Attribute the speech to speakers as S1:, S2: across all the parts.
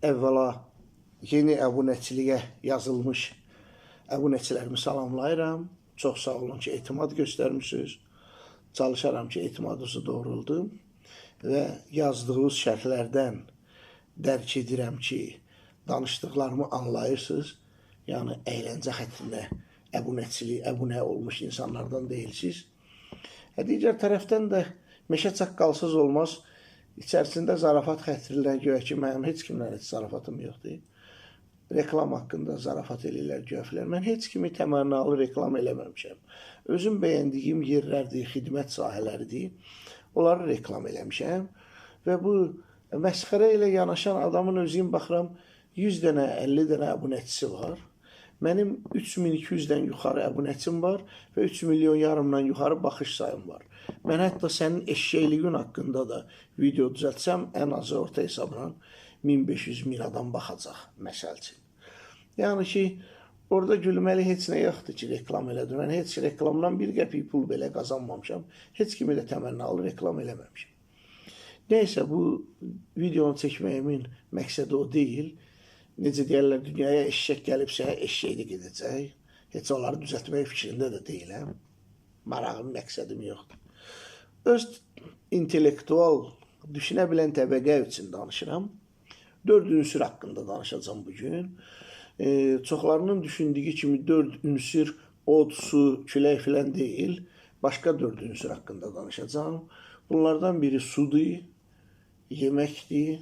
S1: Əvvəla yeni əbunəçiliyə yazılmış əbunəçilərimi salamlayıram. Çox sağ olun ki, etimad göstərmişsiniz. Çalışaram ki, etimadınızı doğruldum və yazdığınız şərhlərdən dərk edirəm ki, danışdıqlarımı anlayırsınız. Yəni, əyləncə xəttində əbunə olmuş insanlardan deyilsiniz. Digər tərəfdən də meşə çaqqalsız olmaz. İçərisində zarafat xətrirlər göyə ki, mənim heç kimlə heç zarafatım yoxdur. Reklam haqqında zarafat eləyirlər göyə. Mən heç kimi təmənalı reklam eləməmişəm. Özüm bəyəndiyim yerlərdir, xidmət sahələridir. Onları reklam eləmişəm. Və bu məsxərə ilə yanaşan adamın özüyüm baxıram, 100 dənə, 50 dənə əbunəçisi var. Mənim 3200-dən yuxarı əbunəçim var və 3 milyon yarımdan yuxarı baxış sayım var. Mən hətta sənin eşşəkliyin haqqında da video düzəltsəm, ən azı orta hesabla 1500-1000 adam baxacaq, məsəl üçün. Yəni ki, orada gülməli heç nə yoxdur ki, reklam elədim. Mən heç reklamdan bir qəpik pul belə qazanmamışam. Heç kimi də təmənalı reklam eləməmişim. Neysə, bu videonu çəkməyimin məqsədi o deyil. Necə deyərlər, dünyaya eşşək gəlibsə, eşşək də gedəcək. Heç onları düzəltmək fikrində də deyiləm. Marağım, məqsədim yoxdur. Öz intellektual, düşünə bilən təbəqə üçün danışıram. 4 ünsür haqqında danışacağım bugün. Çoxlarının düşündüyü kimi 4 ünsür, od, su, külək filan deyil. Başqa 4 ünsür haqqında danışacağım. Bunlardan biri sudur, yeməkdir,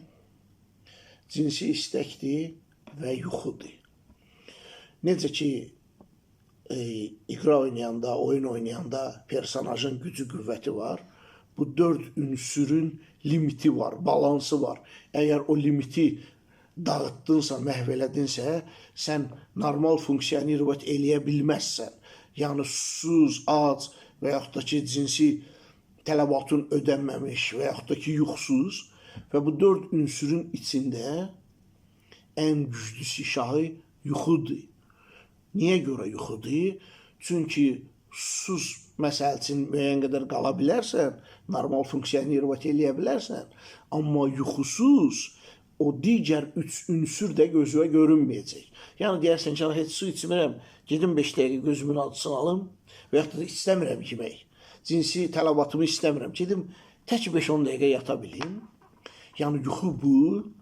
S1: cinsi istəkdir və yuxudur. Necə ki, iqra oynayanda, oyun oynayanda personajın gücü, qüvvəti var. Bu 4 ünsürün limiti var, balansı var. Əgər o limiti dağıtdınsa, məhv elədinsə, sən normal funksiyonu eləyə bilməzsən. Yəni, susuz, ac və yaxud da ki, cinsi tələbatın ödənməmiş və yaxud da ki, yuxusuz və bu 4 ünsürün içində ən güclüsü şahı yuxudur. Niyə görə yuxudur? Çünki susuz, məsəl üçün, müəyyən qədər qala bilərsən, normal funksiyonu eləyə bilərsən, amma yuxusuz o digər 3 ünsür də gözüvə görünməyəcək. Yəni, deyərsən ki, heç su içmirəm, gedim 5 dəqiqə gözümün acısını alım və yaxud da istəmirəm yemək. Cinsi tələbatımı istəmirəm, gedim tək 5-10 dəqiqə yata bilim. Yəni, yuxu bu,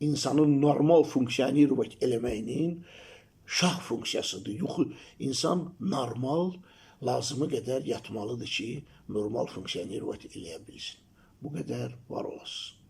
S1: insanın normal funksiyonu eləməyinin şah funksiyasıdır. Yuxu, insan normal, lazımı qədər yatmalıdır ki, normal funksiyonu eləyə bilsin. Bu qədər var olasın.